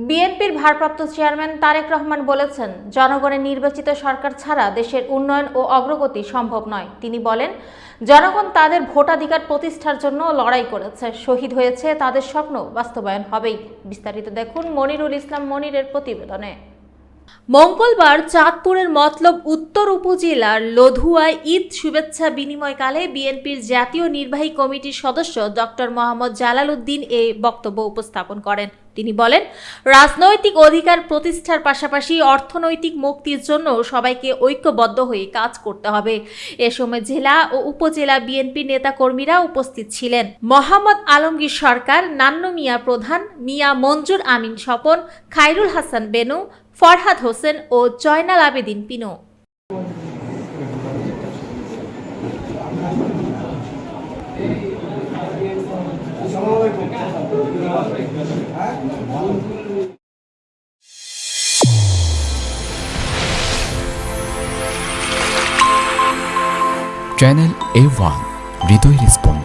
বিএনপির ভারপ্রাপ্ত চেয়ারম্যান তারেক রহমান বলেছেন, জনগণের নির্বাচিত সরকার ছাড়া দেশের উন্নয়ন ও অগ্রগতি সম্ভব নয়। তিনি বলেন, জনগণ তাদের ভোটাধিকার প্রতিষ্ঠার জন্য লড়াই করেছে, শহীদ হয়েছে, তাদের স্বপ্ন বাস্তবায়ন হবেই। বিস্তারিত দেখুন মনিরুল ইসলাম মনিরের প্রতিবেদনে। মঙ্গলবার চাঁদপুরের মতলব উত্তর উপজেলার লধুয়ায় ঈদ শুভেচ্ছা বিনিময়কালে বিএনপির জাতীয় নির্বাহী কমিটির সদস্য ডক্টর মোহাম্মদ জালাল উদ্দিন এই বক্তব্য উপস্থাপন করেন। তিনি বলেন, রাজনৈতিক অধিকার প্রতিষ্ঠার পাশাপাশি অর্থনৈতিক মুক্তির জন্য সবাইকে ঐক্যবদ্ধ হয়ে কাজ করতে হবে। এ সময় জেলা ও উপজেলা বিএনপি নেতাকর্মীরা উপস্থিত ছিলেন। মোহাম্মদ আলমগীর সরকার, নান্নু মিয়া প্রধান, মিয়া মঞ্জুর আমিন স্বপন, খায়রুল হাসান বেনু, ফরহাদ হোসেন ও জয়নাল আবেদিন পিনু। চ্যানেল A1 হৃদয়ের স্পন্দন।